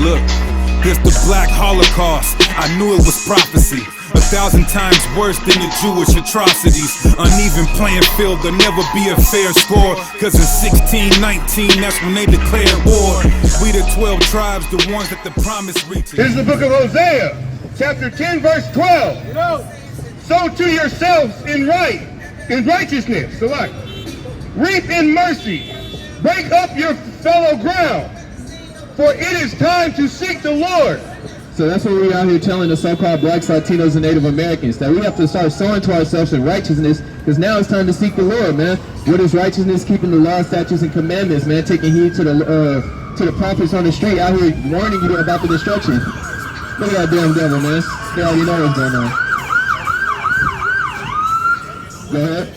Look, this the Black Holocaust. I knew it was prophecy. 1,000 times worse than the Jewish atrocities. Uneven playing field, there'll never be a fair score. Cause in 1619, that's when they declared war. We the 12 tribes, the ones that the promise reaches. Here's the book of Hosea, chapter 10, verse 12. Sow to yourselves in righteousness, select. Reap in mercy. Break up your fallow ground. For it is time to seek the Lord. So that's what we're out here telling the so-called blacks, Latinos, and Native Americans, that we have to start sowing to ourselves in righteousness, because now it's time to seek the Lord, man. What is righteousness? Keeping the laws, statutes, and commandments, man. Taking heed to the prophets on the street out here warning you about the destruction. Look at that damn devil, man. They already know what's going on. Go ahead.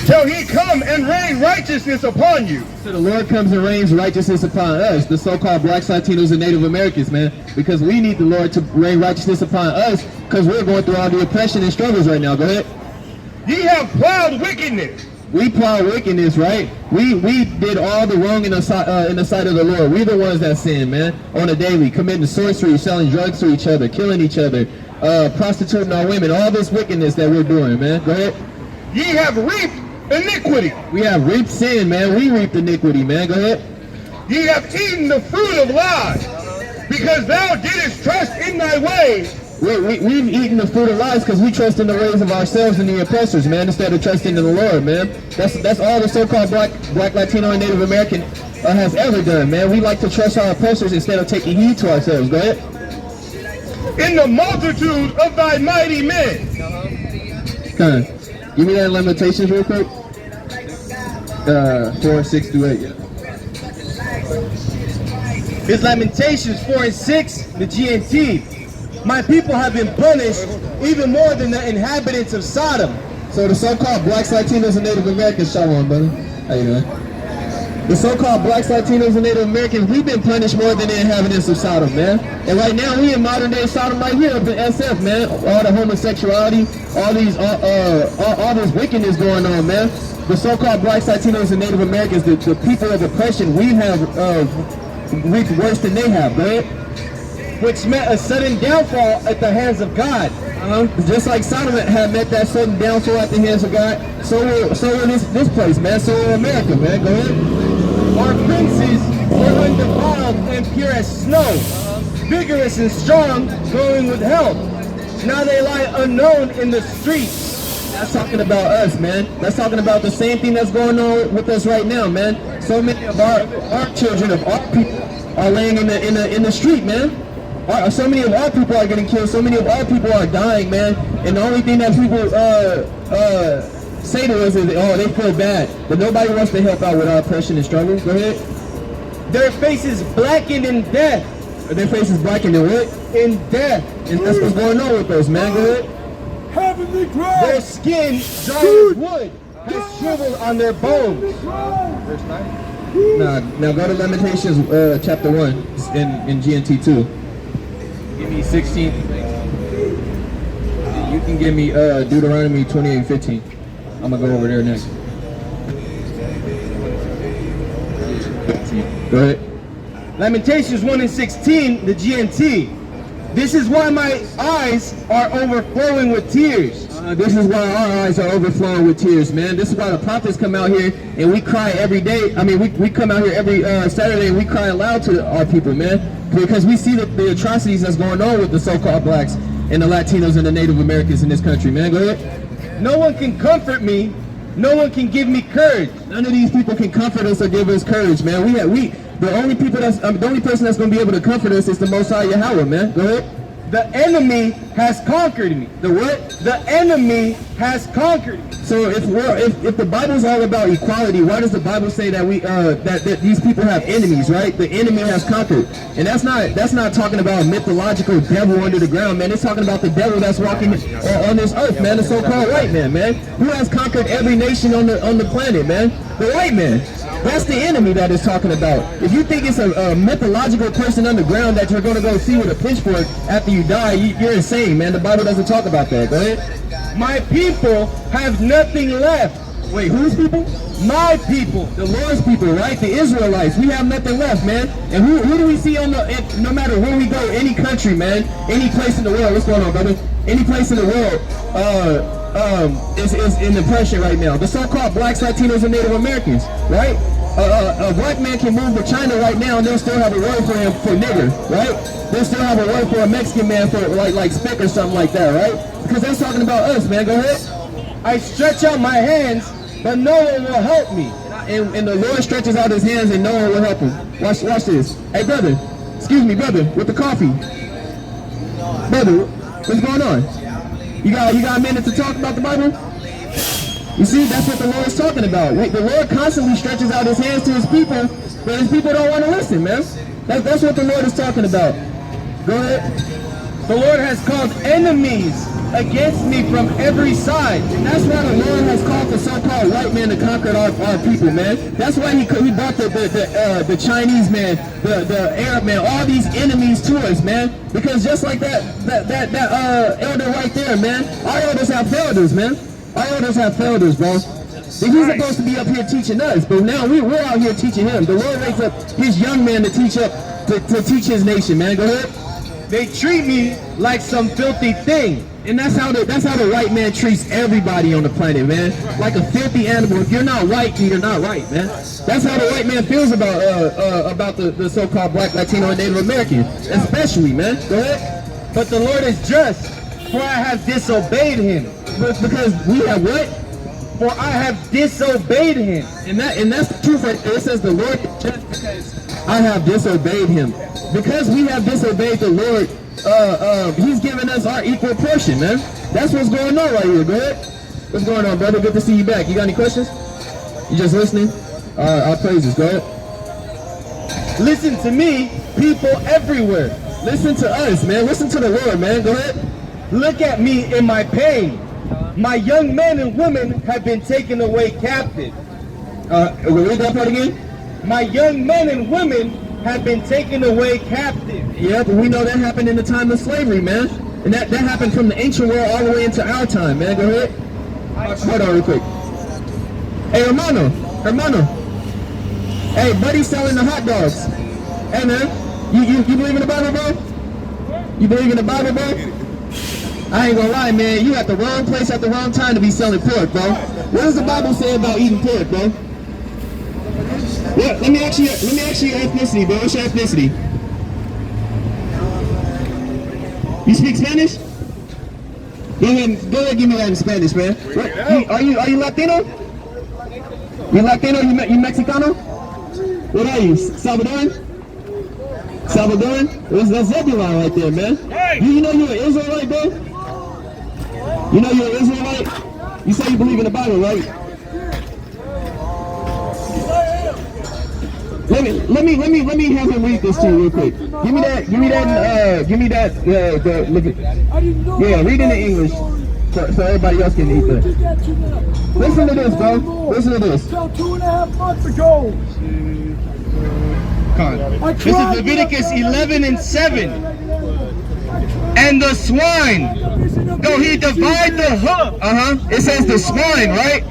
Till he come and rain righteousness upon you. So the Lord comes and rains righteousness upon us, the so-called blacks, Latinos, and Native Americans, man. Because we need the Lord to rain righteousness upon us, because we're going through all the oppression and struggles right now. Go ahead. Ye have plowed wickedness. We plow wickedness, right? We did all the wrong in the sight of the Lord. We're the ones that sin, man, on a daily, committing sorcery, selling drugs to each other, killing each other, prostituting our women, all this wickedness that we're doing, man. Go ahead. Ye have reaped iniquity. We have reaped sin, man. We reaped iniquity, man. Go ahead. Ye have eaten the fruit of lies, because thou didst trust in thy ways. We've eaten the fruit of lies because we trust in the ways of ourselves and the oppressors, man, instead of trusting in the Lord, man. That's all the so-called black, Latino, and Native American has ever done, man. We like to trust our oppressors instead of taking heed to ourselves. Go ahead. In the multitude of thy mighty men. Give me that in Lamentations real quick. 4, 6 through 8. Yeah. It's Lamentations 4 and 6, the GNT. My people have been punished even more than the inhabitants of Sodom. So the so-called blacks, Latinos, and Native Americans, shalom, brother. How you doing? The so-called blacks, Latinos, and Native Americans, we've been punished more than the inhabitants of Sodom, man. And right now, we in modern day Sodom right here up in SF, man. All the homosexuality, all this wickedness going on, man. The so-called blacks, Latinos, and Native Americans, the people of oppression, we have reaped worse than they have, man. Which met a sudden downfall at the hands of God. Just like Sodom had met that sudden downfall at the hands of God, so will this place, man. So will America, man. Go ahead. Our princes were undefiled and pure as snow, vigorous and strong, glowing with health. Now they lie unknown in the streets. That's talking about us, man. That's talking about the same thing that's going on with us right now, man. So many of our children, of our people, are laying in the street, man. So many of our people are getting killed. So many of our people are dying, man. And the only thing that people say to us is, oh, they feel bad. But nobody wants to help out with our oppression and struggle. Go ahead. Their faces blackened in death. Their faces blackened in what? In death. And that's what's going on with us, man. Go ahead. Heavenly ground. Their skin, dry as wood, has shriveled on their bones. Verse 9. Now go to Lamentations chapter 1 in GNT 2. Give me 16. You can give me Deuteronomy 28:15. I'm gonna go over there next. Go ahead. Lamentations 1 and 16, the GNT. This is why my eyes are overflowing with tears. This is why our eyes are overflowing with tears, man. This is why the prophets come out here and we cry every day. I mean, we come out here every Saturday and we cry aloud to our people, man. Because we see the atrocities that's going on with the so-called blacks and the Latinos and the Native Americans in this country, man. Go ahead. No one can comfort me. No one can give me courage. None of these people can comfort us or give us courage, man. The only person that's going to be able to comfort us is the Most High Yahweh, man. Go ahead. The enemy has conquered me. The what? The enemy has conquered me. So if the Bible's all about equality, why does the Bible say that that these people have enemies, right? The enemy has conquered, and that's not talking about a mythological devil under the ground, man. It's talking about the devil that's walking on this earth, man. The so-called white man, man, who has conquered every nation on the planet, man. The white man. That's the enemy that is talking about. If you think it's a mythological person underground that you're going to go see with a pitchfork after you die, you're insane, man. The Bible doesn't talk about that. Go ahead. My people have nothing left. Wait, whose people? My people. The Lord's people, right? The Israelites. We have nothing left, man. And who do we see on no matter where we go, any country, man, any place in the world. What's going on, brother? Any place in the world is in oppression right now. The so-called blacks, Latinos, and Native Americans, right? A black man can move to China right now and they'll still have a word for him for nigger, right? They'll still have a word for a Mexican man for like spick or something like that, right? Because they're talking about us, man. Go ahead. I stretch out my hands, but no one will help me. And the Lord stretches out his hands and no one will help him. Watch this. Hey, brother. Excuse me, brother, with the coffee. Brother, what's going on? You got a minute to talk about the Bible? You see, that's what the Lord is talking about. The Lord constantly stretches out his hands to his people, but his people don't want to listen, man. That's what the Lord is talking about. Go ahead. The Lord has called enemies against me from every side. And that's why the Lord has called the so-called white man to conquer our people, man. That's why he brought the Chinese man, the Arab man, all these enemies to us, man. Because just like that elder right there, man, our elders have failed us, man. Our elders have failed us, bro. He's supposed to be up here teaching us, but now we're out here teaching him. The Lord wakes up his young man to teach his nation, man. Go ahead. They treat me like some filthy thing. And that's how the white man treats everybody on the planet, man. Like a filthy animal. If you're not white, then you're not right, man. That's how the white man feels about the so-called black, Latino, and Native American, especially, man. Go ahead. But the Lord is just, for I have disobeyed him. Because we have what? For I have disobeyed him. And that's the truth right there. It says the Lord is just because I have disobeyed him. Because we have disobeyed the Lord, he's given us our equal portion, man. That's what's going on right here. Go ahead. What's going on, brother? Good to see you back. You got any questions? You just listening? Our praises. Go ahead. Listen to me, people everywhere. Listen to us, man. Listen to the Lord, man. Go ahead. Look at me in my pain. My young men and women have been taken away captive. Read that part again. My young men and women have been taken away captive. Yeah, but we know that happened in the time of slavery, man. And that happened from the ancient world all the way into our time, man. Go ahead. Hold on real quick. Hey, hermano. Hey, buddy selling the hot dogs. Hey, man. You believe in the Bible, bro? You believe in the Bible, bro? I ain't gonna lie, man. You at the wrong place at the wrong time to be selling pork, bro. What does the Bible say about eating pork, bro? Yeah, let me ask you your ethnicity, bro. What's your ethnicity? You speak Spanish? Go ahead, give me that in Spanish, man. What, are you Latino? You Latino? You Mexicano? What are you? Salvadoran? That's Zebulon right there, man. You know you're an Israelite, bro? You know you're an Israelite? You say you believe in the Bible, right? Let me have him read this to you real quick. Give me that, look at, yeah, read in the English so everybody else can eat that. Listen to this, bro. Listen to this. 2.5 months ago. This is Leviticus 11:7. And the swine, though he divide the hoof. It says the swine, right?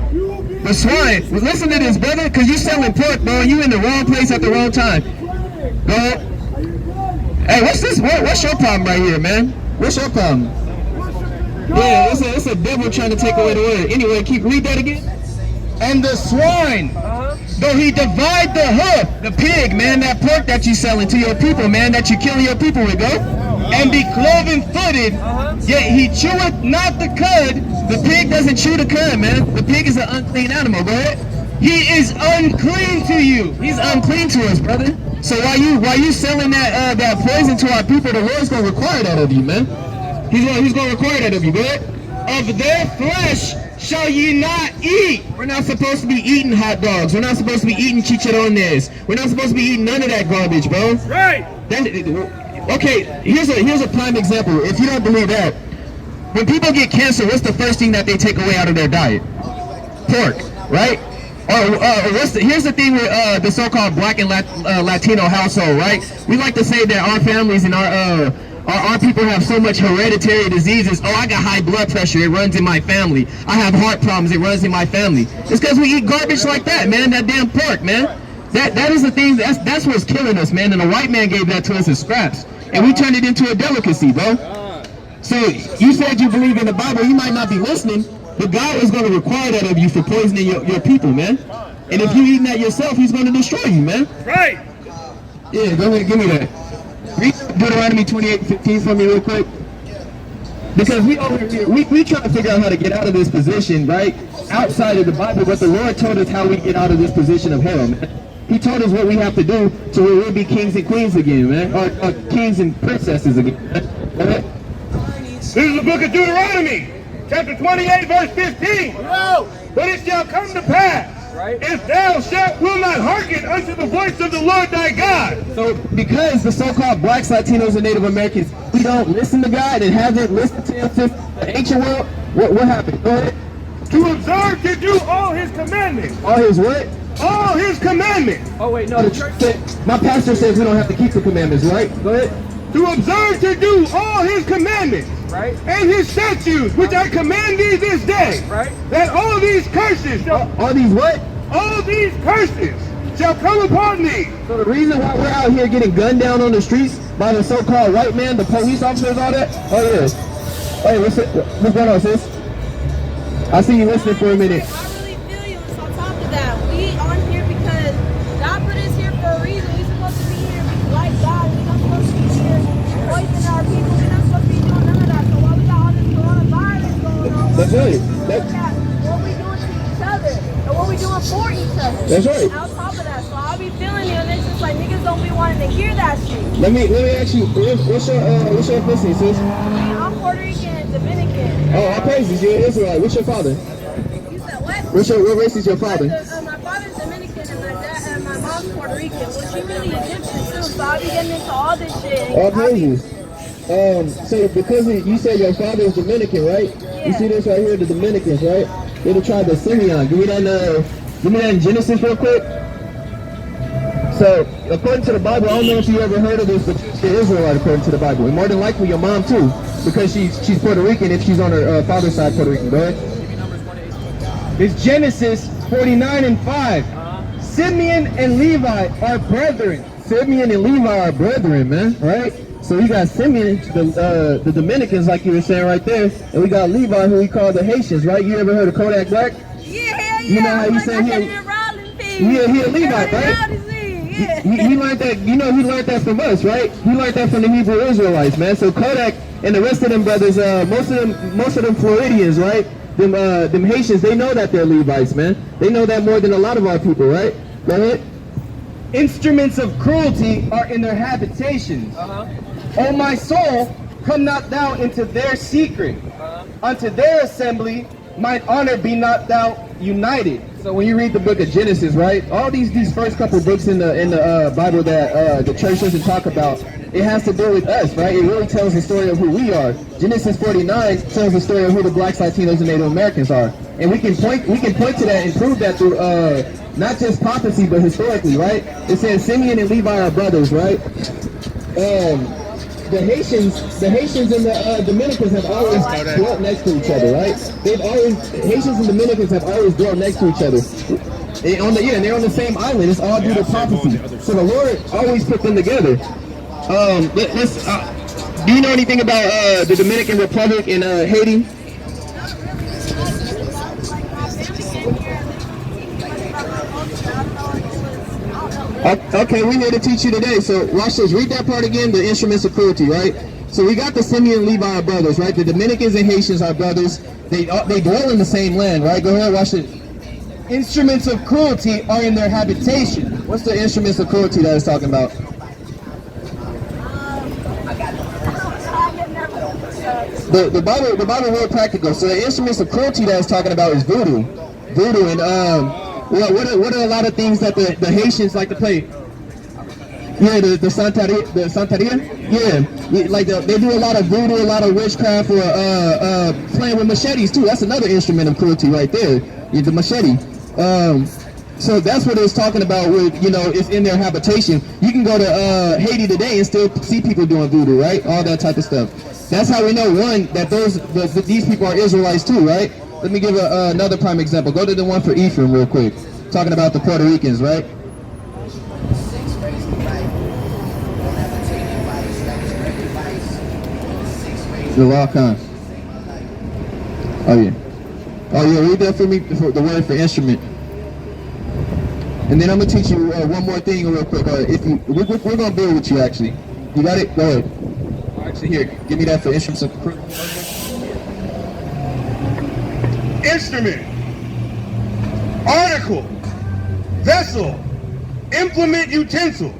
The swine. Well, listen to this, brother, because you selling pork, bro. You in the wrong place at the wrong time. Go ahead. Hey, what's this? What's your problem right here, man? What's your problem? Yeah, it's a devil trying to take away the word. Anyway, read that again. And the swine, though he divide the hoof, the pig, man, that pork that you selling to your people, man, that you killing your people with, go. And be cloven-footed, yet he cheweth not the cud. The pig doesn't chew the cud, man. The pig is an unclean animal, bro. He is unclean to you. He's unclean to us, brother. So why you selling that poison to our people? The Lord's gonna require that of you, man. He's gonna require that of you, bro. Of their flesh shall ye not eat. We're not supposed to be eating hot dogs. We're not supposed to be eating chicharrones. We're not supposed to be eating none of that garbage, bro. Right. Okay, here's a prime example. If you don't believe that, when people get cancer, what's the first thing that they take away out of their diet? Pork, right? Here's the thing with the so-called black and Latino household, right? We like to say that our families and Our people have so much hereditary diseases. Oh, I got high blood pressure, it runs in my family. I have heart problems, it runs in my family. It's because we eat garbage like that, man, that damn pork, man. That is the thing, that's what's killing us, man, and the white man gave that to us as scraps. And we turned it into a delicacy, bro. So, you said you believe in the Bible, you might not be listening, but God is going to require that of you for poisoning your people, man. And if you eating that yourself, he's going to destroy you, man. Right. Yeah, go ahead, give me that. Read Deuteronomy 28:15 for me real quick. Because we over here, we try to figure out how to get out of this position, right? Outside of the Bible, but the Lord told us how we get out of this position of hell, man. He told us what we have to do to where we'll be kings and queens again, man. Or kings and princesses again. Right? This is the book of Deuteronomy, chapter 28, verse 15. But it shall come to pass, if thou will not hearken unto the voice of the Lord thy God. So because the so-called blacks, Latinos, and Native Americans, we don't listen to God and haven't listened to him since the ancient world, what happened? Go ahead. To observe to do all his commandments. All his what? All his commandments. Oh wait, no, the church said, my pastor says we don't have to keep the commandments, right? Go ahead. To observe to do all his commandments. Right. And his statutes, which I command thee this day. Right. That all these curses shall, All these what? all these curses shall come upon thee. So the reason why we're out here getting gunned down on the streets by the so-called white man, the police officers, all that? Oh yeah. Hey, what's going on, sis? I see you listening for a minute. I really feel you. So on top of that, we on here because God put us here for a reason. We're supposed to be here like God. We're not supposed to be here poisoning our people. We're not supposed to be doing none of that. So while we got all this coronavirus going on, That's right. what we doing to each other and what we doing for each other. That's right. On top of that, so I'll be feeling you, and it's just like niggas don't be wanting to hear that shit. Let me ask you, what's your ethnicity, sis? I'm Puerto Rican and Dominican. Oh, all praises, you're Israelite. What's your father? You said what? What race is your father? My father's Dominican and my dad and my mom's Puerto Rican. Well, she really Egyptian too, so I'll be getting into all this shit. All praises. So because you said your father is Dominican, right? Yeah. You see this right here, the Dominicans, right? They're the tribe of Simeon. Give me that in Genesis real quick. So, according to the Bible, I don't know if you ever heard of this, but you're Israelite according to the Bible. And more than likely your mom too, because she's Puerto Rican if she's on her father's side Puerto Rican. Go ahead. It's Genesis 49:5. Simeon and Levi are brethren. Simeon and Levi are brethren, man, right? So we got Simeon, the Dominicans, like you were saying right there, and we got Levi, who we call the Haitians, right? You ever heard of Kodak Black? Yeah, hell yeah. You know how you say he a Levite, right? He learned that, he learned that from us, right? He learned that from the Hebrew Israelites, man. So Kodak and the rest of them brothers, most of them Floridians, right? Them Haitians, they know that they're Levites, man. They know that more than a lot of our people, right? Go ahead. Instruments of cruelty are in their habitations. O my soul, come not thou into their secret. Unto their assembly, mine honor be not thou united. So when you read the book of Genesis, right, all these first couple books in the Bible that the church doesn't talk about, it has to do with us, right? It really tells the story of who we are. Genesis 49 tells the story of who the blacks, Latinos, and Native Americans are, and we can point to that and prove that through not just prophecy but historically, right? It says Simeon and Levi are brothers, right? The Haitians and the Dominicans have always dwelt next to each other, right? Haitians and Dominicans have always dwelt next to each other. They're on the same island. It's all due to prophecy. So the Lord always put them together. Do you know anything about the Dominican Republic in Haiti? Okay, we're here to teach you today. So watch this. Read that part again, the instruments of cruelty, right? So we got the Simeon and Levi are brothers, right? The Dominicans and Haitians are brothers. They dwell in the same land, right? Go ahead, watch it. Instruments of cruelty are in their habitation. What's the instruments of cruelty that it's talking about? The Bible real practical. So the instruments of cruelty that it's talking about is voodoo. Voodoo and what are a lot of things that the Haitians like to play? Yeah, the Santeria? Yeah, like they do a lot of voodoo, a lot of witchcraft, or playing with machetes too. That's another instrument of cruelty right there. The machete. So that's what it's talking about with, you know, it's in their habitation. You can go to Haiti today and still see people doing voodoo, right? All that type of stuff. That's how we know, one, that these people are Israelites too, right? Let me give another prime example. Go to the one for Ephraim real quick. Talking about the Puerto Ricans, right? The law comes. Oh yeah, read that for me, for the word for instrument. And then I'm gonna teach you one more thing real quick. We're gonna build with you actually. You got it? Go ahead. Actually, here, give me that for instruments of proof. Instrument, article, vessel, implement, utensil.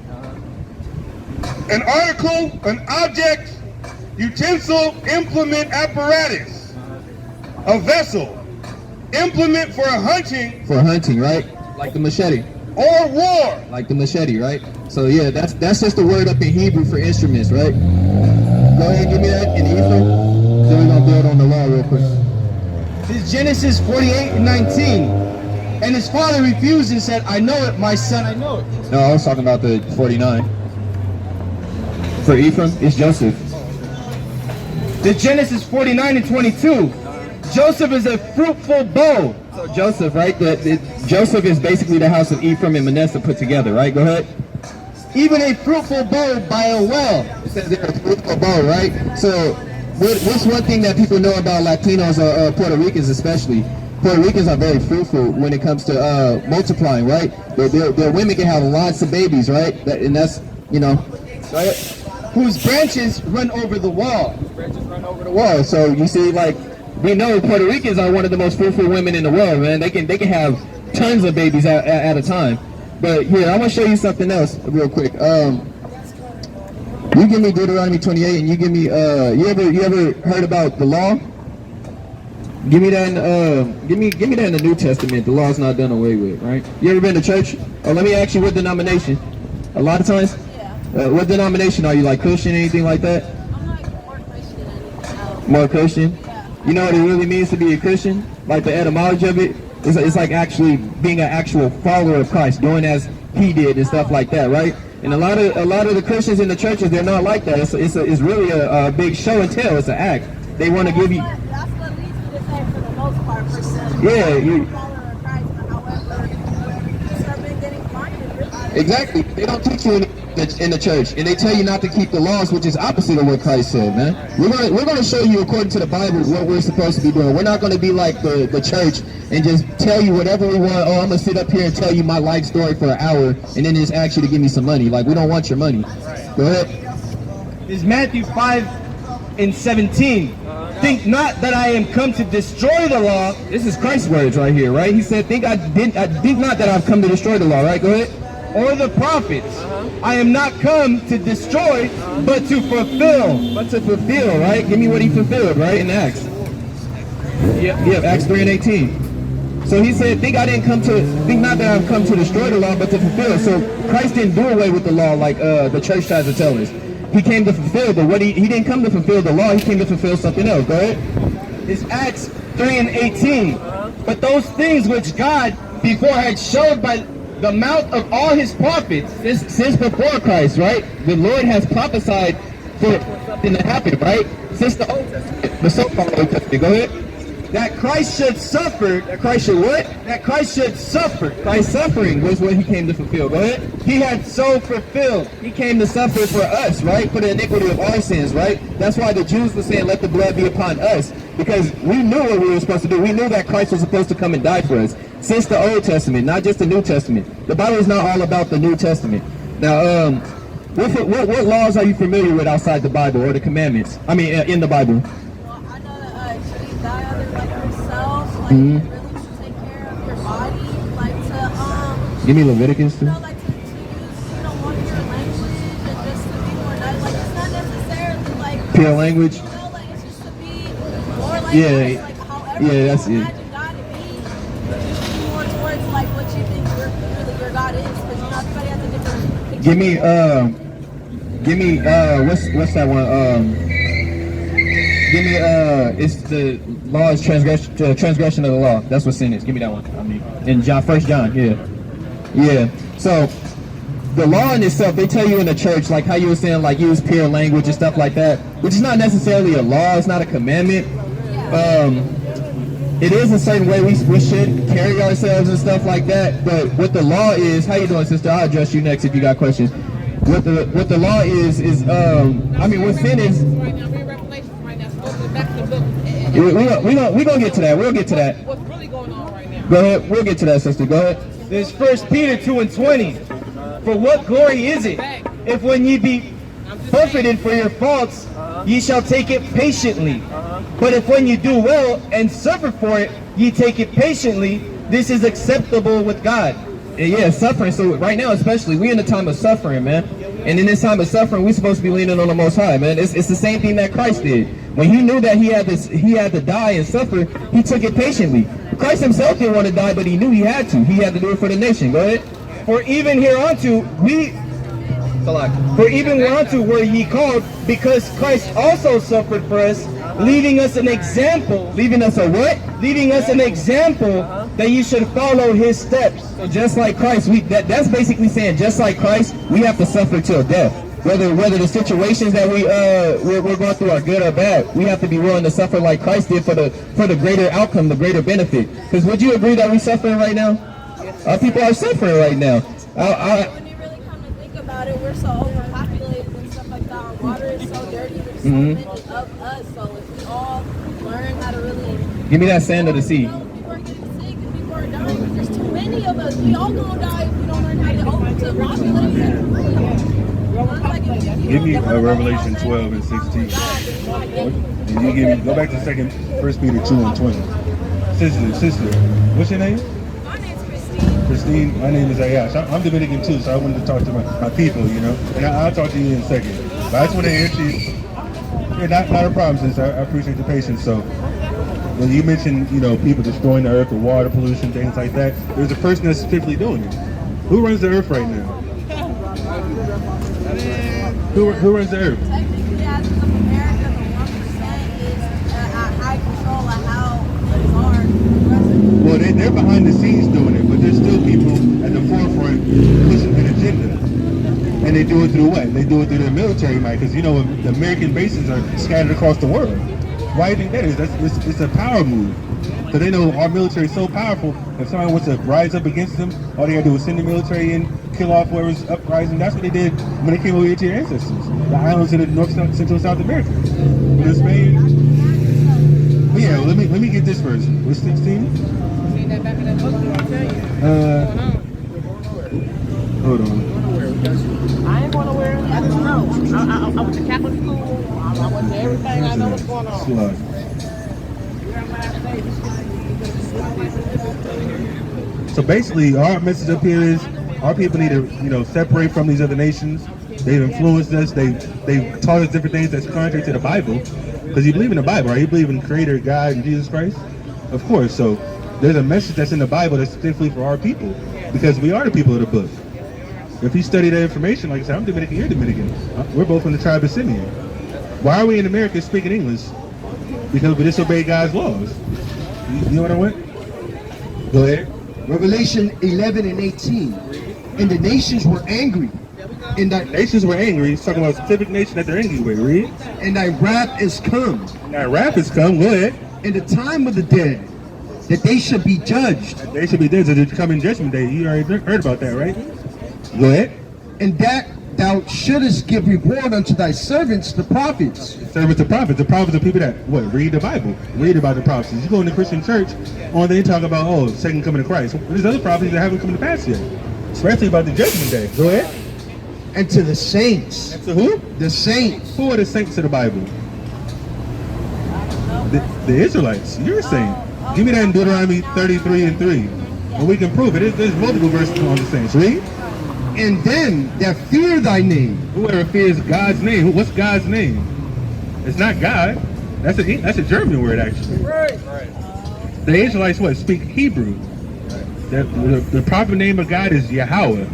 An article, an object, utensil, implement, apparatus. A vessel, implement for hunting. For hunting, right? Like the machete. Or war. Like the machete, right? So yeah, that's just the word up in Hebrew for instruments, right? Go ahead and give me that in Ephraim. Then we're gonna build on the law real quick. This is Genesis 48:19. And his father refused and said, I know it, my son, I know it. No, I was talking about the 49. For Ephraim, it's Joseph. The Genesis 49:22. Joseph is a fruitful bow. So Joseph, right? Joseph is basically the house of Ephraim and Manasseh put together, right? Go ahead. Even a fruitful bow by a well. It says they're a fruitful bow, right? So what's one thing that people know about Latinos or Puerto Ricans especially? Puerto Ricans are very fruitful when it comes to multiplying, right? Their women can have lots of babies, right? And that's, you know, right? Whose branches run over the wall. Branches run over the wall. So you see, like, we know Puerto Ricans are one of the most fruitful women in the world, man. They can have tons of babies at a time. But here, I'm gonna show you something else real quick. You give me Deuteronomy 28, and you give me you ever heard about the law? Give me that in give me that in the New Testament. The law's not done away with, right? You ever been to church? Oh, let me ask you, what denomination? A lot of times. Yeah. What denomination are you, like Christian, anything like that? I'm like more Christian than anything else. More Christian? Yeah. You know what it really means to be a Christian? Like the etymology of it? It's like actually being an actual follower of Christ, doing as he did and stuff like that, right? And a lot of the Christians in the churches, they're not like that. It's really a big show and tell. It's an act. They want to give you. That's what leads me to say, for the most part, for the Yeah, follower of Christ. However, you start getting blinded. Exactly. They don't teach you in the church, and they tell you not to keep the laws, which is opposite of what Christ said, man. We're gonna show you according to the Bible what we're supposed to be doing. We're not gonna be like the church and just tell you whatever we want. Oh, I'm gonna sit up here and tell you my life story for an hour, and then just ask you to give me some money. Like, we don't want your money. Go ahead. This is Matthew 5:17. Think not that I am come to destroy the law. This is Christ's words right here, right? He said, think not that I've come to destroy the law, right? Go ahead. Or the prophets. I am not come to destroy, but to fulfill. But to fulfill, right? Give me what he fulfilled, right? In Acts. Yep, Acts 3:18. So he said, think not that I've come to destroy the law, but to fulfill. So Christ didn't do away with the law like the church tries to tell us. He came to fulfill, but what he didn't come to fulfill the law, he came to fulfill something else. Go ahead. It's Acts 3:18. But those things which God before had showed by the mouth of all his prophets, Since before Christ, right? The Lord has prophesied for something to happen, right? Since the Old Testament, the so-called Old Testament. Go ahead. that Christ should suffer. That Christ should what? That Christ should suffer. Christ's suffering was what he came to fulfill. Go ahead. He had so fulfilled. He came to suffer for us, right? For the iniquity of our sins, right? That's why the Jews were saying, let the blood be upon us. Because we knew what we were supposed to do. We knew that Christ was supposed to come and die for us. Since the Old Testament, not just the New Testament. The Bible is not all about the New Testament. Now, what laws are you familiar with outside the Bible or the commandments? I mean, in the Bible. Well, I know that you die other like yourself, like you really should take care of your body, like to Give me Leviticus too. like to use more pure language and just to be more nice. Like it's not necessarily like Pure language. like it's just to be more like Yeah, like however yeah, you that's it. imagine God to be, just be more towards like what you think your God is, because everybody has a different picture. Give me what's that one? Give me it's the law is transgression of the law. That's what sin is. Give me that one. I mean, in 1 John, yeah. Yeah. So the law in itself, they tell you in the church, like how you were saying, like use pure language and stuff like that, which is not necessarily a law. It's not a commandment. It is a certain way we should carry ourselves and stuff like that. But what the law is, how you doing, sister? I'll address you next if you got questions. What the law is I mean, what sin is. We're gonna get to that. We'll get to that. What's really going on right now? Go ahead. We'll get to that, sister. Go ahead. There's 1 Peter 2:20. For what glory is it, if when ye be buffeted for your faults, ye shall take it patiently? But if when you do well and suffer for it, ye take it patiently, this is acceptable with God. Yeah, suffering. So right now, especially, we're in a time of suffering, man. And in this time of suffering, we're supposed to be leaning on the Most High, man. It's the same thing that Christ did. When he knew that he had to die and suffer, he took it patiently. Christ himself didn't want to die, but he knew he had to. He had to do it for the nation. Go ahead. For even hereunto were ye called, because Christ also suffered for us, leaving us an example. Leaving us a what? Leaving us an example that you should follow his steps. So just like Christ, that's basically saying, just like Christ, we have to suffer till death. Whether the situations that we're going through are good or bad, we have to be willing to suffer like Christ did for the greater outcome, the greater benefit. Because would you agree that we're suffering right now? Our people are suffering right now. When you really come to think about it, we're so overpopulated and stuff like that. Our water is so dirty. There's so many of us. So if we all learn how to really Give me that sand of the sea. People are getting sick and people are dying. There's too many of us. We all gonna die if we don't learn how to populate it. Give me Revelation 12 and 16. And you give me, go back to 1 Peter 2:20. Sister, what's your name? My name's Christine. Christine, my name is Ayash. I'm Dominican too, so I wanted to talk to my people, you know. And I'll talk to you in a second. But I just want to answer you. Yeah, not a problem, sis. I appreciate the patience. So when you mentioned, you know, people destroying the earth with water pollution, things like that, there's a person that's specifically doing it. Who runs the earth right now? Who runs the earth? Technically, as of America, the 1% is at high control of how things are. Well, they're behind the scenes doing it, but there's still people at the forefront pushing an agenda. And they do it through what? They do it through their military might, because you know the American bases are scattered across the world. Why do you think that is? It's a power move. Because they know our military is so powerful, if somebody wants to rise up against them, all they gotta do is send the military in, kill off whoever's uprising. That's what they did when they came over here to your ancestors. The islands in the North, Central, South America. In Spain. But yeah, let me get this first. What's 16? Hold on. I ain't going nowhere. I don't know. I went to Catholic school. I went to everything. I know what's going on. Slug. So basically, our message up here is our people need to, you know, separate from these other nations. They've influenced us. They've taught us different things that's contrary to the Bible. Because you believe in the Bible, right? You believe in Creator, God, and Jesus Christ? Of course. So there's a message that's in the Bible that's specifically for our people. Because we are the people of the book. If you study that information, like I said, I'm Dominican, you're Dominican. We're both from the tribe of Simeon. Why are we in America speaking English? Because we disobey God's laws. You know what I want? Go ahead. Revelation 11 and 18. And the nations were angry. And nations were angry. He's talking about a specific nation that they're angry with. Read. And thy wrath is come. Thy wrath is come. Go ahead. And the time of the dead, that they should be judged. They should be judged. They come in judgment day. You already heard about that, right? Go ahead. And that thou shouldest give reward unto thy servants, the prophets. Servants, the prophets. The prophets are people that, what, read the Bible. Read about the prophecies. You go in the Christian church, all they talk about, oh, second coming of Christ. There's other prophecies that haven't come to pass yet. Especially about the judgment day. Go ahead. And to the saints. And to who? The saints. Who are the saints of the Bible? The Israelites. You're a saint. Give me that in Deuteronomy 33 and 3. And we can prove it. There's multiple verses on the saints. Read. And them that fear thy name. Whoever fears God's name. What's God's name? It's not God. That's a German word, actually. Right. The Israelites what? Speak Hebrew. The proper name of God is Yahweh.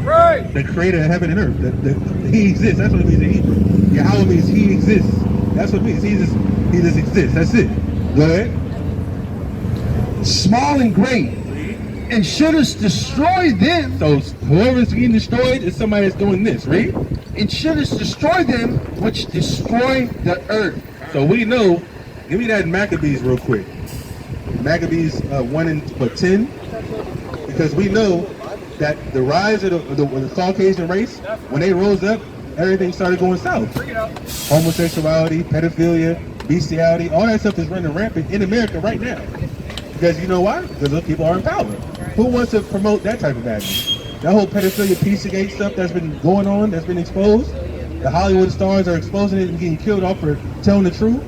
Right. The creator of heaven and earth. He exists. That's what it means in Hebrew. Yahweh means he exists. That's what it means. He just exists. That's it. Go ahead. Small and great. And shouldest destroy them. So whoever's getting destroyed is somebody that's doing this, right? And shouldest destroy them which destroy the earth. So we know, give me that Maccabees real quick. Maccabees 1 and 10. Because we know that the rise of the Caucasian race, when they rose up, everything started going south. Homosexuality, pedophilia, bestiality, all that stuff is running rampant in America right now. Because you know why? Because those people are in power. Who wants to promote that type of madness? That whole pedophilia, Pizzagate stuff that's been going on, that's been exposed. The Hollywood stars are exposing it and getting killed off for telling the truth.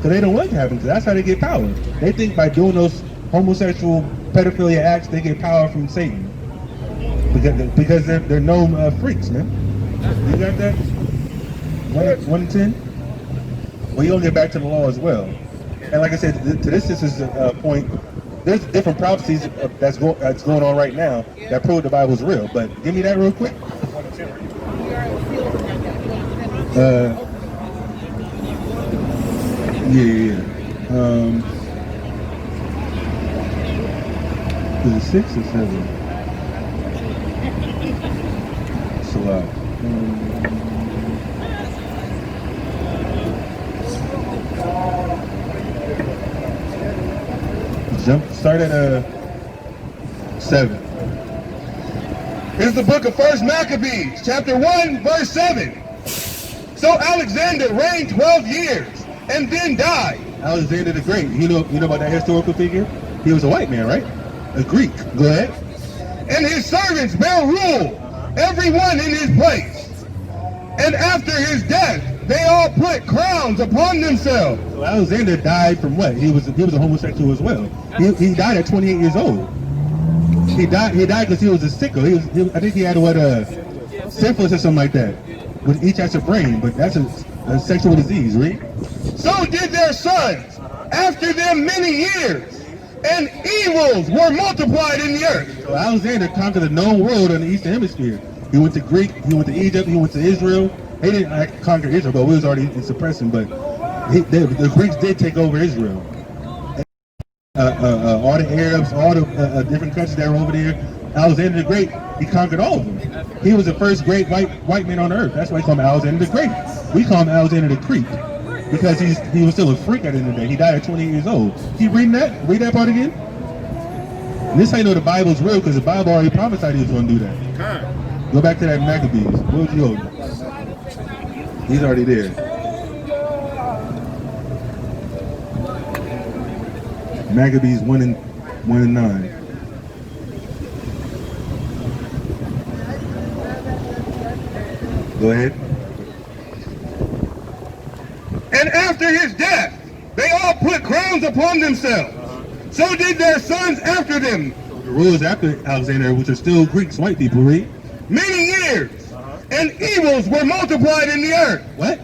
So they don't want it to happen, because that's how they get power. They think by doing those homosexual pedophilia acts, they get power from Satan. Because they're known freaks, man. You got that? 1 and 10? Well, you'll get back to the law as well. And like I said, to this is a point. There's different prophecies that's going on right now that prove the Bible's real. But give me that real quick. Is it 6 or 7? It's a lot. Start at 7. Here's the book of 1 Maccabees, chapter 1, verse 7. So Alexander reigned 12 years and then died. Alexander the Great. You know about that historical figure? He was a white man, right? A Greek. Go ahead. And his servants bare rule, every one in his place. And after his death, they all put crowns upon themselves. So Alexander died from what? He was a homosexual as well. He died at 28 years old. He died because he was a sickle. I think he had syphilis or something like that. With each has a brain, but that's a sexual disease, right? So did their sons after them many years, and evils were multiplied in the earth. So Alexander conquered the known world in the Eastern Hemisphere. He went to Greek, he went to Egypt, he went to Israel. He didn't conquer Israel, but we was already suppressing. But the Greeks did take over Israel. All the Arabs, all the different countries that were over there. Alexander the Great, he conquered all of them. He was the first great white man on earth. That's why he called him Alexander the Great. We call him Alexander the Creep because he was still a freak at the end of the day. He died at 28 years old. Keep reading that. Read that part again. And this how you know the Bible's real, because the Bible already prophesied he was going to do that. Go back to that Maccabees. What was he holding? He's already there. Maccabees 1 and 9. Go ahead. And after his death, they all put crowns upon themselves. So did their sons after them. So the rulers after Alexander, which are still Greeks, white people, read. Many years. And evils were multiplied in the earth. What?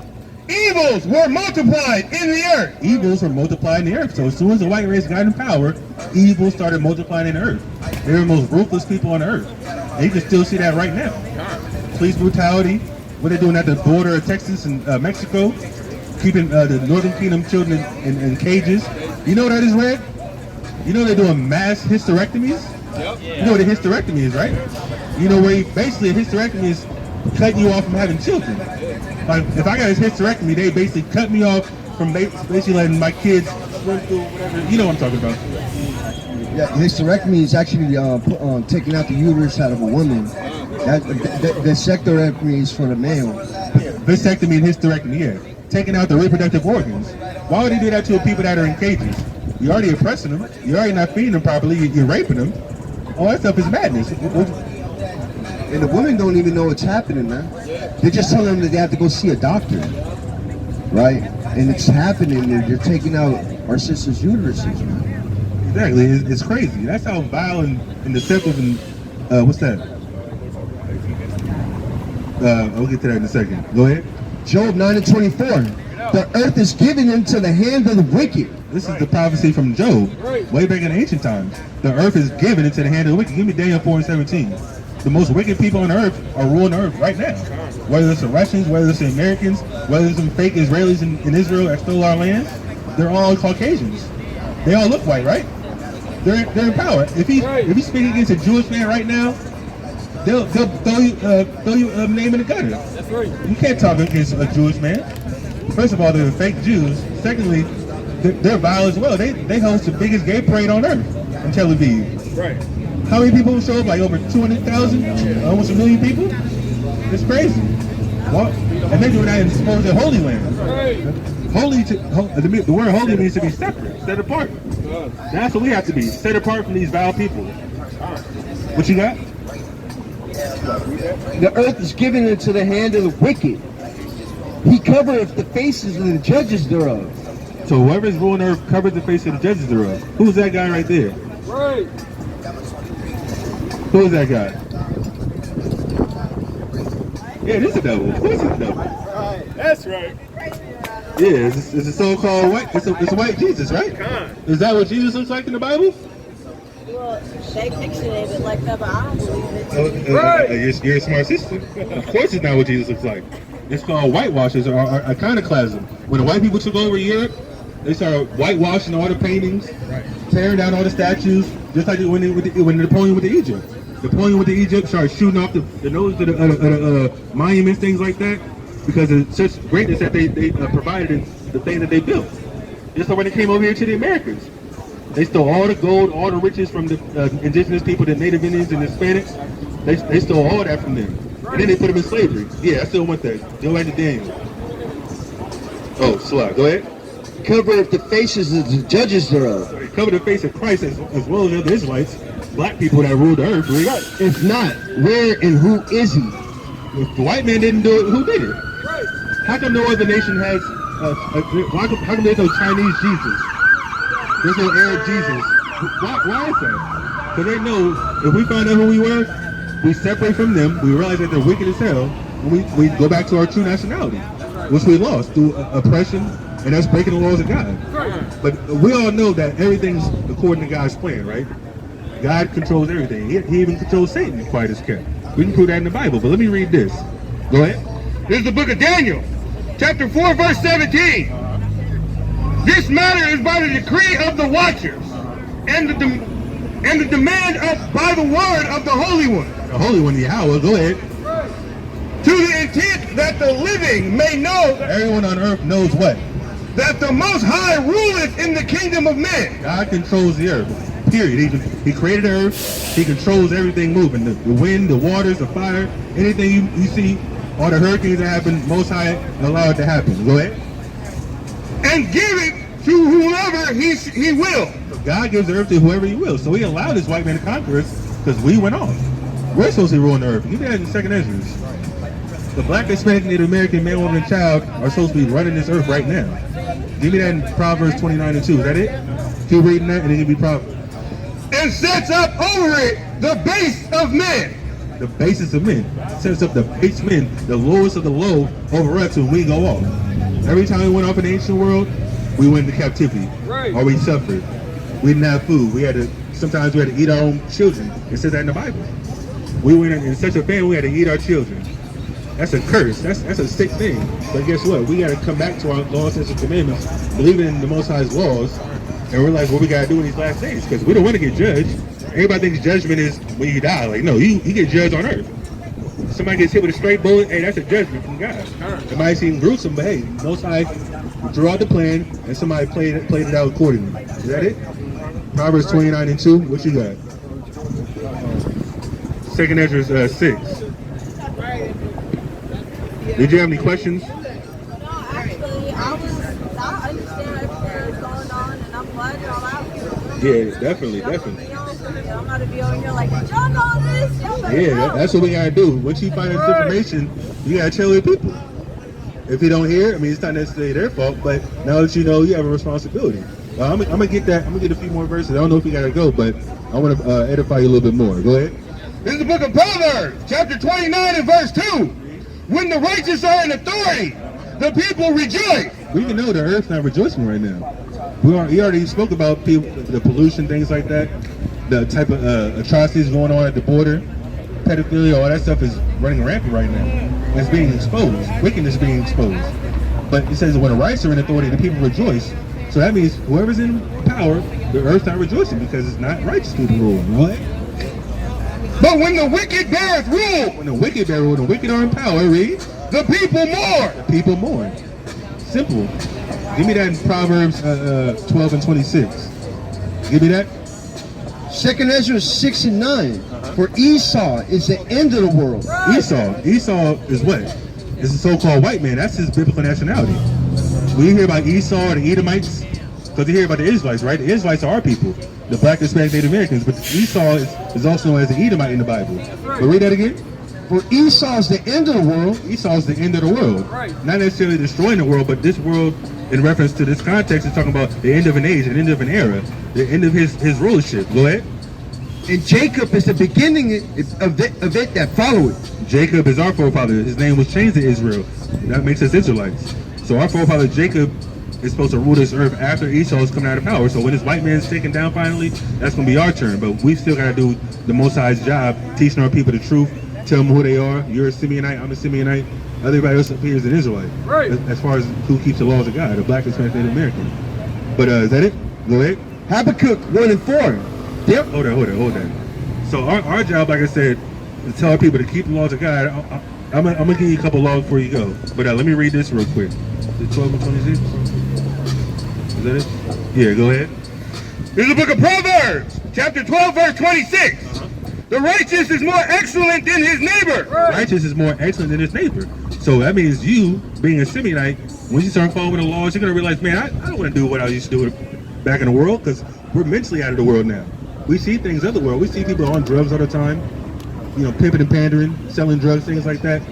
Evils were multiplied in the earth. Evils were multiplied in the earth. So as soon as the white race got in power, evil started multiplying in the earth. They were the most ruthless people on the earth. And you can still see that right now. Police brutality, what they're doing at the border of Texas and Mexico, keeping the Northern Kingdom children in cages. You know what that is, Red? You know they're doing mass hysterectomies? Yep. You know what a hysterectomy is, right? You know where basically a hysterectomy is cutting you off from having children. Like if I got a hysterectomy, they basically cut me off from basically letting my kids swim through whatever. You know what I'm talking about? Yeah, hysterectomy is actually taking out the uterus out of a woman. The vasectomy is for the male. Vasectomy and hysterectomy, yeah. Taking out the reproductive organs. Why would they do that to people that are in cages? You're already oppressing them. You're already not feeding them properly. You're raping them. All that stuff is madness. And the women don't even know what's happening, man. They're just telling them that they have to go see a doctor, right? And it's happening. They're taking out our sisters' uteruses, man. Exactly. It's crazy. That's how vile and deceptive and what's that? I'll get to that in a second. Go ahead. Job 9 and 24. The earth is given into the hand of the wicked. This is the prophecy from Job, way back in ancient times. The earth is given into the hand of the wicked. Give me Daniel 4 and 17. The most wicked people on earth are ruling the earth right now. Whether it's the Russians, whether it's the Americans, whether it's some fake Israelis in Israel that stole our land, they're all Caucasians. They all look white, right? They're in power. If he's speaking against a Jewish man right now, they'll throw you name in the gutter. That's right. You can't talk against a Jewish man. First of all, they're fake Jews. Secondly, they're vile as well. They host the biggest gay parade on earth in Tel Aviv. Right. How many people show up? Like over 200,000? Almost 1 million people? It's crazy. What? And they're doing that in supposed Holy Land. Right. The word holy means to be separate, set apart. That's what we have to be, set apart from these vile people. What you got? The earth is given into the hand of the wicked. He covereth the faces of the judges thereof. So whoever's ruling earth covers the face of the judges thereof. Who's that guy right there? Right. Who is that guy? Yeah, this is a devil. Of course it's a devil. That's right. Yeah, it's a so-called white. It's a white Jesus, right? Is that what Jesus looks like in the Bible? Well, they picture it like that, but I don't believe it. You're a smart sister. Of course, it's not what Jesus looks like. It's called whitewashers or iconoclasm. When the white people took over Europe, they started whitewashing all the paintings, tearing down all the statues, just like when Napoleon went to Egypt. Napoleon went to Egypt, started shooting off the nose of the monuments, things like that, because of such greatness that they provided in the things that they built. Just like when they came over here to the Americans. They stole all the gold, all the riches from the indigenous people, the Native Indians and Hispanics. They stole all that from them. And then they put them in slavery. Yeah, I still want that. Go back to Daniel. Oh, Salah, go ahead. Covereth the faces of the judges thereof. Cover the face of Christ as well as other Israelites, black people that ruled the earth. Right? If not, where and who is he? If the white man didn't do it, who did it? How come no other nation has, how come there's no Chinese Jesus? There's no Arab Jesus. Why is that? Because they know if we find out who we were, we separate from them, we realize that they're wicked as hell, and we go back to our true nationality, which we lost through oppression, and that's breaking the laws of God. But we all know that everything's according to God's plan, right? God controls everything. He even controls Satan, quiet as kept. We can prove that in the Bible, but let me read this. Go ahead. This is the book of Daniel, chapter 4, verse 17. This matter is by the decree of the watchers, and the demand by the word of the Holy One. The Holy One, Yahweh, go ahead. To the intent that the living may know Everyone on earth knows what? that the Most High ruleth in the kingdom of men. God controls the earth, period. He created the earth, he controls everything moving. The wind, the waters, the fire, anything you see, all the hurricanes that happen, Most High allowed it to happen. Go ahead. And give it to whoever he will. God gives the earth to whoever he will. So he allowed this white man to conquer us because we went off. We're supposed to rule the earth. Give me that in 2nd Ezra. The black, Hispanic, Native American, man, woman, and child are supposed to be running this earth right now. Give me that in Proverbs 29:2. Is that it? Keep reading that and it can be Proverbs. And sets up over it the base of men. The basis of men. Sets up the base men, the lowest of the low, over us when we go off. Every time we went off in the ancient world, we went into captivity. Right. Or we suffered. We didn't have food. Sometimes we had to eat our own children. It says that in the Bible. We went in such a family, we had to eat our children. That's a curse. That's a sick thing. But guess what? We got to come back to our laws and commandments, believing in the Most High's laws, and realize what we got to do in these last days. Because we don't want to get judged. Everybody thinks judgment is when you die. Like, no, you get judged on earth. Somebody gets hit with a straight bullet, hey, that's a judgment from God. It might seem gruesome, but hey, Most High drew out the plan, and somebody played it out accordingly. Is that it? Proverbs 29:2. What you got? 2nd Ezra 6. Did you have any questions? No, actually, I understand everything that's going on, and I'm glad y'all out here. Yeah, definitely. I'm about to be over here like, y'all know this? Y'all better know. That's what we gotta do. Once you find this information, you gotta tell your people. If you don't hear, I mean, it's not necessarily their fault, but now that you know, you have a responsibility. I'm gonna get that. I'm gonna get a few more verses. I don't know if we gotta go, but I want to edify you a little bit more. Go ahead. This is the book of Proverbs, chapter 29 and verse 2. When the righteous are in authority, the people rejoice. We can know the earth's not rejoicing right now. We already spoke about people, the pollution, things like that, the type of atrocities going on at the border, pedophilia, all that stuff is running rampant right now. It's being exposed. Wickedness is being exposed. But it says when the righteous are in authority, the people rejoice. So that means whoever's in power power, the earth's not rejoicing because it's not righteous people ruling, right? But when the wicked beareth rule, When the wicked bear rule, the wicked are in power, read. the people mourn. The people mourn. Simple. Give me that in Proverbs 12 and 26. Give me that. 2nd Ezra 6 and 9. For Esau is the end of the world. Esau is what? It's a so-called white man. That's his biblical nationality. When you hear about Esau or the Edomites, because you hear about the Israelites, right? The Israelites are our people, the black, Hispanic, Native Americans. But Esau is also known as the Edomite in the Bible. But read that again. For Esau is the end of the world. Esau is the end of the world. Not necessarily destroying the world, but this world, in reference to this context, is talking about the end of an age, the end of an era, the end of his rulership. Go ahead. And Jacob is the beginning of it that follow it. Jacob is our forefather. His name was changed to Israel. That makes us Israelites. So our forefather Jacob is supposed to rule this earth after Esau is coming out of power. So when this white man's taken down finally, that's going to be our turn. But we still got to do the Most High's job, teaching our people the truth, tell them who they are. You're a Simeonite, I'm a Simeonite. Everybody else up here is an Israelite. Right. As far as who keeps the laws of God, the black, Hispanic, Native American. But is that it? Go ahead. Habakkuk 1 and 4. Yep. Hold on. So our job, like I said, is to tell our people to keep the laws of God. I'm gonna give you a couple laws before you go. But let me read this real quick. Is it 12 and 26? Is that it? Yeah, go ahead. This is the book of Proverbs, chapter 12, verse 26. The righteous is more excellent than his neighbor. Righteous is more excellent than his neighbor. So that means you, being a Simeonite, when you start following the laws, you're gonna realize, man, I don't want to do what I used to do back in the world, because we're mentally out of the world now. We see things of the world. We see people on drugs all the time, pimping and pandering, selling drugs, things like that.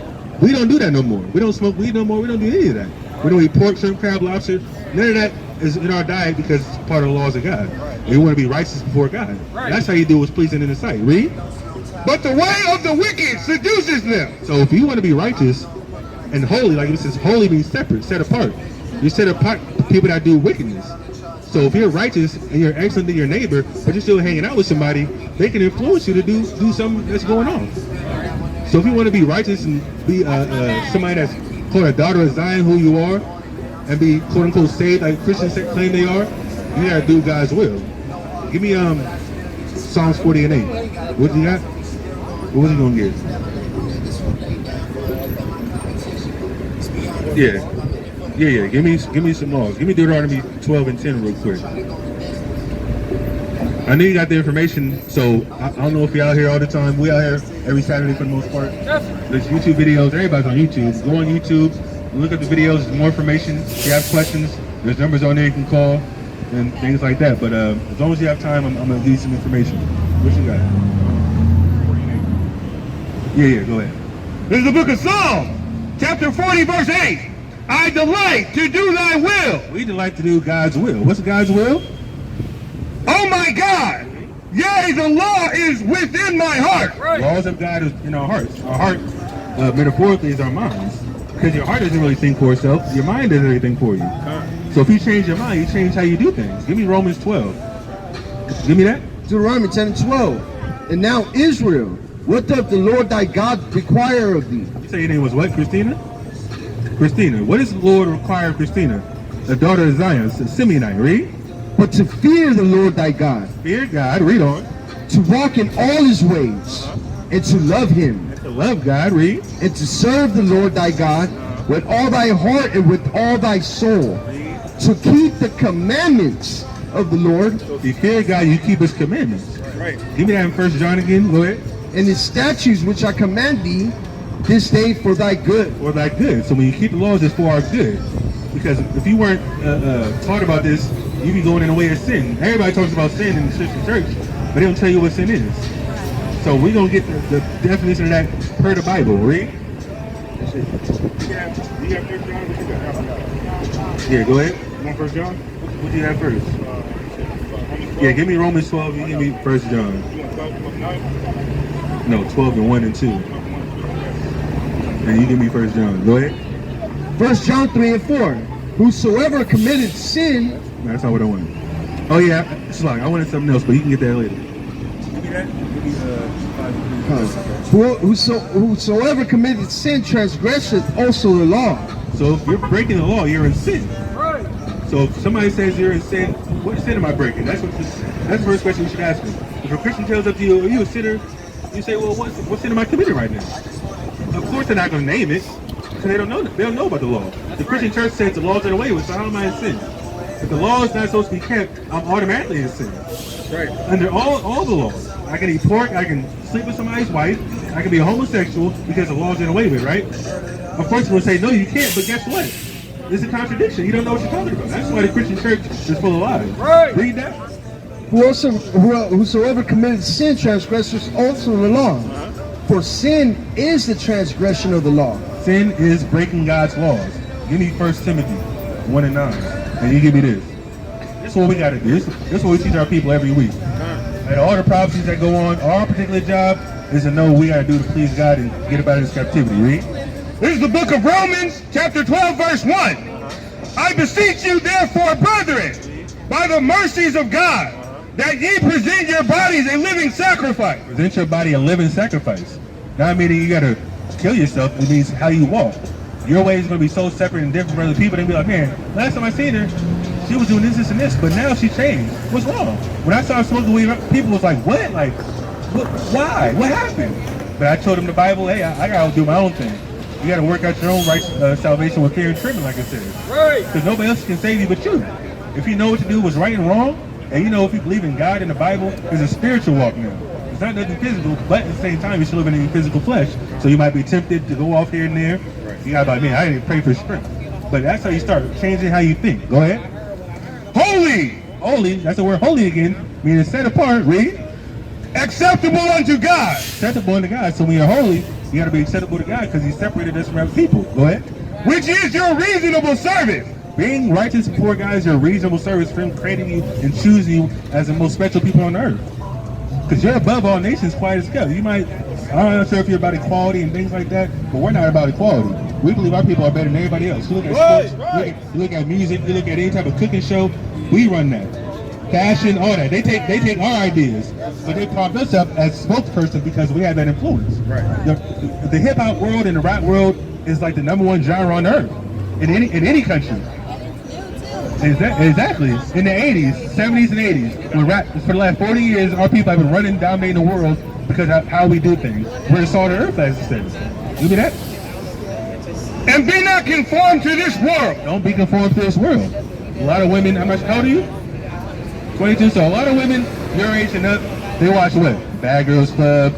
We don't do that no more. We don't smoke weed no more. We don't do any of that. We don't eat pork, shrimp, crab, lobster. None of that is in our diet because it's part of the laws of God. We want to be righteous before God. That's how you do what's pleasing in His sight. Read. But the way of the wicked seduces them. So if you want to be righteous and holy, like it says, holy means separate, set apart. You set apart people that do wickedness. So if you're righteous and you're excellent to your neighbor, but you're still hanging out with somebody, they can influence you to do something that's going on. So if you want to be righteous and be somebody that's called a daughter of Zion, who you are, and be quote unquote saved like Christians claim they are, you gotta do God's will. Give me Psalms 40 and 8. What you got? What was you gonna get? Yeah. Give me some laws. Give me Deuteronomy 12 and 10 real quick. I know you got the information, so I don't know if you're out here all the time. We out here every Saturday for the most part. There's YouTube videos. Everybody's on YouTube. Go on YouTube, look at the videos. There's more information. If you have questions, there's numbers on there you can call and things like that. But as long as you have time, I'm going to give you some information. What you got? Yeah, go ahead. This is the book of Psalms, chapter 40, verse 8. I delight to do thy will. We delight to do God's will. What's God's will? Oh my God. Yea, the law is within my heart. Laws of God is in our hearts. Our heart, metaphorically, is our minds. Because your heart doesn't really think for itself. Your mind does everything for you. So if you change your mind, you change how you do things. Give me Romans 12. Give me that. Deuteronomy 10 and 12. And now Israel, what doth the Lord thy God require of thee? You say your name was what, Christina? Christina. What does the Lord require of Christina? The daughter of Zion, a Simeonite. Read. But to fear the Lord thy God. Fear God. Read on. To walk in all His ways. And to love Him. And to love God. Read. And to serve the Lord thy God with all thy heart and with all thy soul. To keep the commandments of the Lord. So if you fear God, you keep His commandments. Right. Give me that in 1 John again. Go ahead. And His statutes which I command thee this day for thy good. For thy good. So when you keep the laws, it's for our good. Because if you weren't taught about this, you'd be going in the way of sin. Everybody talks about sin in the Christian church, but they don't tell you what sin is. So we're going to get the definition of that per the Bible. Read. Yeah, go ahead. You want 1 John? What do you have first? Yeah, give me Romans 12, you give me 1 John. No, 12 and 1 and 2. And you give me 1 John. Go ahead. 1 John 3 and 4. Whosoever committed sin. No, that's not what I wanted. Oh yeah, it's like I wanted something else, but you can get that later. Give me that. Give me Whosoever committed sin transgresseth also the law. So if you're breaking the law, you're in sin. So if somebody says you're in sin, what sin am I breaking? That's the first question you should ask them. If a Christian tells up to you, are you a sinner? You say, well, what sin am I committing right now? Of course they're not going to name it, because they don't know about the law. The Christian church says the law's done away with, so how am I in sin? If the law is not supposed to be kept, I'm automatically in sin. Right. Under all the laws. I can eat pork, I can sleep with somebody's wife, I can be a homosexual because the law's done away with, right? Of course we'll say, no, you can't, but guess what? It's a contradiction. You don't know what you're talking about. That's why the Christian church is full of lies. Right. Read that. Whosoever committed sin transgresses also the law. For sin is the transgression of the law. Sin is breaking God's laws. Give me 1 Timothy 1:9, and you give me this. This is what we got to do. This is what we teach our people every week. And all the prophecies that go on, our particular job is to know what we got to do to please God and get about His captivity. Read. This is the book of Romans, chapter 12, verse 1. I beseech you, therefore, brethren, by the mercies of God, that ye present your bodies a living sacrifice. Present your body a living sacrifice. Not meaning you got to kill yourself. It means how you walk. Your way is going to be so separate and different from other people. They'll be like, man, last time I seen her, she was doing this, and this, but now she changed. What's wrong? When I started smoking weed, people was like, what? Like, why? What happened? But I told them the Bible, hey, I got to do my own thing. You got to work out your own salvation with fear and trembling, like I said. Right. Because nobody else can save you but you. If you know what to do was right and wrong, and you know if you believe in God and the Bible, it's a spiritual walk now. It's not nothing physical, but at the same time, you're still living in your physical flesh. So you might be tempted to go off here and there. Right. You got to be like, man, I didn't pray for strength. But that's how you start changing how you think. Go ahead. Holy. Holy, that's the word holy again, meaning set apart. Read. Acceptable unto God. Acceptable unto God. So when you're holy, you got to be acceptable to God because He separated us from other people. Go ahead. Which is your reasonable service. Being righteous before God is your reasonable service for Him creating you and choosing you as the most special people on earth. Because you're above all nations, quiet as kept. You might, I'm not sure if you're about equality and things like that, but we're not about equality. We believe our people are better than everybody else. You look at sports, you look at music, you look at any type of cooking show, we run that. Fashion, all that. They take our ideas, but they prop us up as spokesperson because we have that influence. Right. The hip hop world and the rap world is like the #1 genre on earth in any country. Exactly. In the 80s, 70s, and 80s, when rap for the last 40 years, our people have been running, dominating the world because of how we do things. We're the salt of the earth, as it says. You be that? And be not conformed to this world. Don't be conformed to this world. A lot of women, how much old are you? 22. So a lot of women your age and up, they watch what? Bad Girls Club,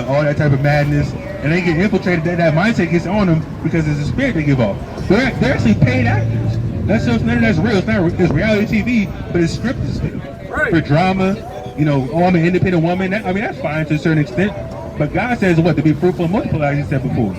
all that type of madness, and they get infiltrated. That mindset gets on them because it's a spirit they give off. They're actually paid actors. That shows none of that's real. It's reality TV, but it's scripted stuff. Right. For drama, you know, oh, I'm an independent woman. That's fine to a certain extent. But God says what? To be fruitful and multiply, as He said before.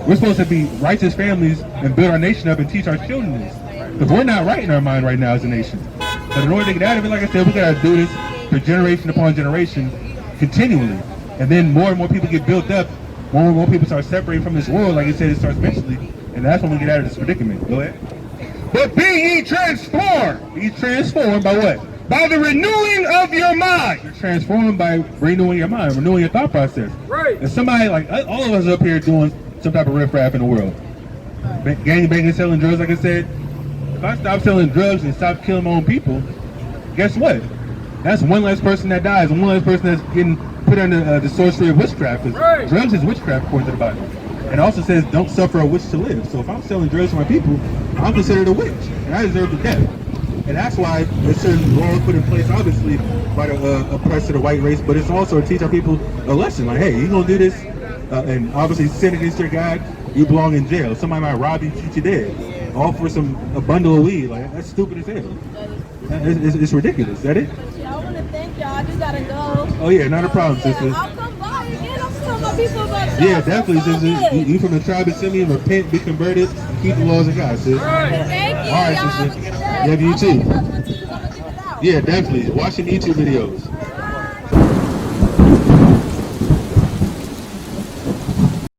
We're supposed to be righteous families and build our nation up and teach our children this. Because we're not right in our mind right now as a nation. But in order to get out of it, like I said, we got to do this for generation upon generation continually. And then more and more people get built up. More and more people start separating from this world. Like I said, it starts eventually. And that's when we get out of this predicament. Go ahead. But be ye transformed. Be transformed by what? By the renewing of your mind. You're transformed by renewing your mind, renewing your thought process. Right. And somebody like all of us up here doing some type of riffraff in the world. Gang banging, selling drugs, like I said. If I stop selling drugs and stop killing my own people, guess what? That's one less person that dies and one less person that's getting put under the sorcery of witchcraft. Right. Drugs is witchcraft according to the Bible. And it also says, don't suffer a witch to live. So if I'm selling drugs to my people, I'm considered a witch, and I deserve to death. And that's why there's certain laws put in place, obviously, by the oppressed of the white race, but it's also to teach our people a lesson. Like, hey, you're going to do this, and obviously sin against your God, you belong in jail. Somebody might rob you, shoot you dead. All for a bundle of weed. Like, that's stupid as hell. It's ridiculous. Is that it? I want to thank y'all. I just got to go. Oh, yeah, not a problem, sister. I'll come by again. I'm telling my people about that. Yeah, definitely, sister. You from the tribe of Simeon, repent, be converted, keep the laws of God, sis. Thank you. All right, sister. Yeah, you too. Yeah, definitely. Watch some YouTube videos.